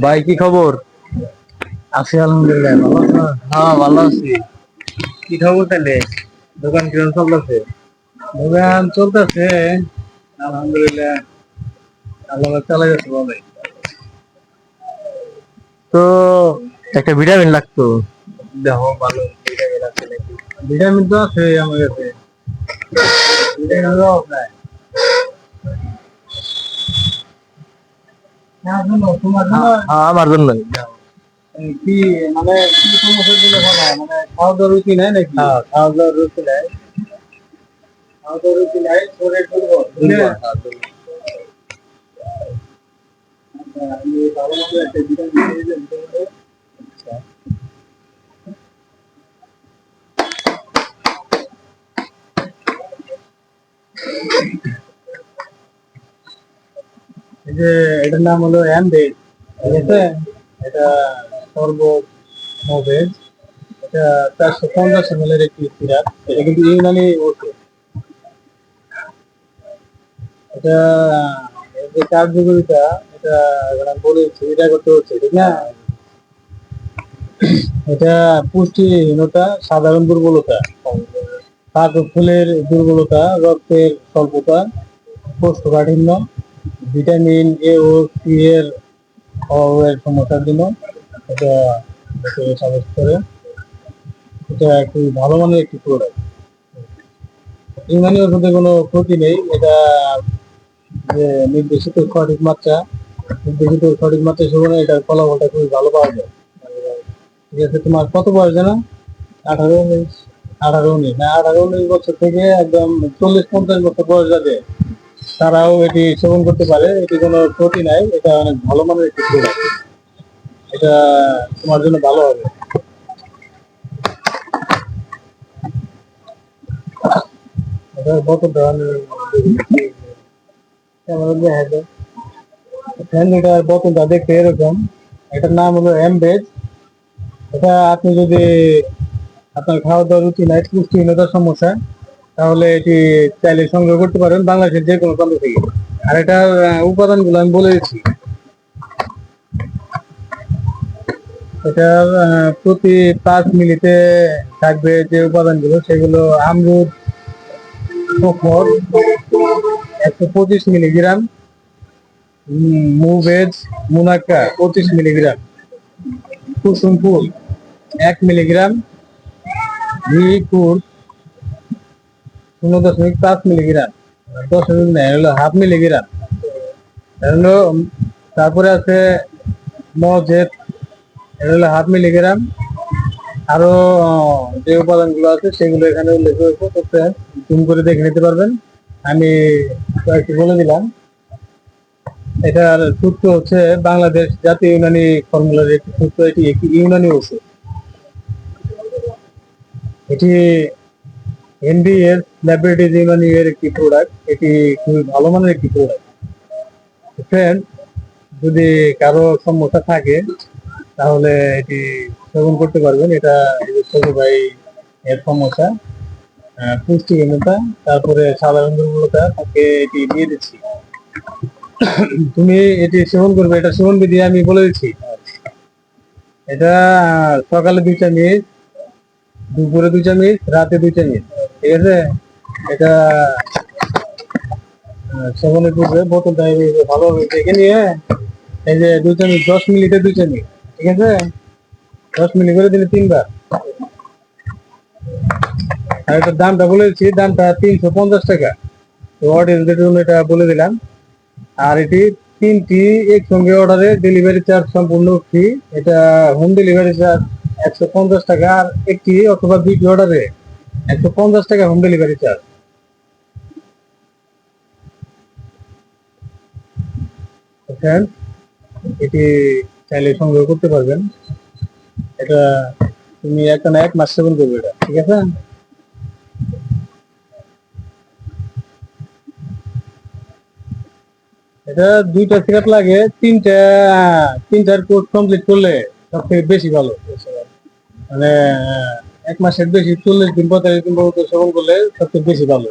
ভাই কি খবর? আছি আলহামদুলিল্লাহ, ভালো আছো? হ্যাঁ ভালো আছি। কি খবর তাহলে? দোকান কিরকম চলতেছে? দোকান চলতেছে আলহামদুলিল্লাহ, আল্লাহ চালাই যাচ্ছে ভালোই। তো একটা ভিটামিন লাগতো। দেখো ভালো ভিটামিন আছে নাকি? ভিটামিন তো আছে আমার কাছে, ভিটামিন অভাব নাই। হ্যাঁ, শোনো, তোমার জন্য হ্যাঁ আমার জন্য। কি মানে কি সমস্যার জন্য খাবা? মানে খাওয়া দাওয়ার রুচি নাই নাকি? হ্যাঁ, খাওয়া দাওয়ার রুচি নাই, খাওয়া দাওয়ার রুচি নাই, শরীর দুর্বল, বুঝলে? আচ্ছা, আমি ভালো মতো একটা ভিটামিন দিয়ে দিলাম তোমাকে। আচ্ছা, এই যে এটার নাম হলো অ্যামবেজ, ঠিক আছে? এটা শরবত মবেজ, এটা 450 ml এর একটি সিরাপ। এটা কিন্তু ইউনানি ওষুধ। এটা এর যে কার্যকারিতা, এটা এখন আমি বলেছি, এটা করতে হচ্ছে, ঠিক না? এটা পুষ্টিহীনতা, সাধারণ দুর্বলতা, পাকস্থলীর ফুলের দুর্বলতা, রক্তের স্বল্পতা, কোষ্ঠকাঠিন্য, ভিটামিন এ ও সি এর অভাবের সমস্যার জন্য এটা সাজেস্ট করে। এটা খুবই ভালো মানের একটি প্রোডাক্ট। ইউনানি ওষুধে কোনো ক্ষতি নেই। এটা যে নির্দেশিত সঠিক মাত্রা সেবনে এটার ফলাফলটা খুবই ভালো পাওয়া যায়। ঠিক আছে, তোমার কত বয়স জানো? 18 19? 18 19 না, 18 19 বছর থেকে একদম 40 50 বছর বয়স যাবে, তারাও এটি সেবন করতে পারে। এটি কোনো ক্ষতি নাই, এটা অনেক ভালো মানের একটি প্রোডাক্ট। এটা তোমার জন্য ভালো হবে। এটা বোতল ধরনের ক্যামেরা দিয়ে হাতে এটার বোতলটা দেখতে এরকম। এটার নাম হলো এমবেজ। এটা আপনি যদি আপনার খাওয়া দাওয়ার রুচি নাই, পুষ্টিহীনতার সমস্যা, তাহলে এটি চাইলে সংগ্রহ করতে পারেন বাংলাদেশের যে কোনো প্রান্ত থেকে। আর এটার উপাদানগুলো আমি বলে দিচ্ছি। এটার প্রতি 5 মিলিতে থাকবে যে উপাদানগুলো, সেগুলো: আমরুদ, সফর 125 মিলিগ্রাম, মুভেজ মুনাক্কা 25 মিলিগ্রাম, কুসুম ফুল 1 মিলিগ্রাম, ঘি কুর 0.5 মিলিগ্রাম, 10 মিলি না, হলো 1/2 মিলিগ্রাম হলো। তারপরে আছে মজেদ, এটা হলো 1/2 মিলিগ্রাম। আরো যে উপাদানগুলো আছে সেগুলো এখানে উল্লেখ করতে জুম করে দেখে নিতে পারবেন। আমি কয়েকটি বলে দিলাম। এটার সূত্র হচ্ছে বাংলাদেশ জাতীয় ইউনানি ফর্মুলার একটি সূত্র। এটি একটি ইউনানি ওষুধ। এটি এনডিএস ল্যাবরেটরিজ ইউনানি এর একটি প্রোডাক্ট। এটি খুবই ভালো মানের একটি প্রোডাক্ট। ফ্রেন্ড, যদি কারো সমস্যা থাকে তাহলে এটি সেবন করতে পারবেন। এটা ছোট ভাই এর সমস্যা, পুষ্টিহীনতা, তারপরে সাধারণ দুর্বলতা, তাকে এটি দিয়ে দিচ্ছি। তুমি এটি সেবন করবে, এটা সেবন বিধি আমি বলে দিচ্ছি। এটা সকালে 2 চামচ, দুপুরে 2 চামচ, রাতে 2 চামচ, ঠিক আছে? এটা সেবনের পূর্বে বোতলটা ভালোভাবে দেখে নিয়ে, এই যে 2 চামচ, 10 মিলিতে 2 চামচ, ঠিক আছে? 10 মিলি করে দিলে 3 বার। আর এটার দামটা বলে দিচ্ছি, দামটা 350 টাকা। তো অডিয়েন্সদের জন্য এটা বলে দিলাম। আর এটি 3টি একসঙ্গে অর্ডারে ডেলিভারি চার্জ সম্পূর্ণ ফ্রি। এটা হোম ডেলিভারি চার্জ 150 টাকা, আর একটি অথবা 2টি অর্ডারে 150 টাকা হোম ডেলিভারি চার্জ। এটি চাইলে সংগ্রহ করতে পারবেন। এটা তুমি একটা না 1 মাস সেবন করবে এটা, ঠিক আছে? এটা 2টা সিরাপ লাগে, 3টার কোর্স কমপ্লিট করলে সব থেকে বেশি ভালো। মানে 1 মাসের বেশি, 40 দিন 45 দিন পর্যন্ত সেবন করলে সবচেয়ে বেশি ভালো।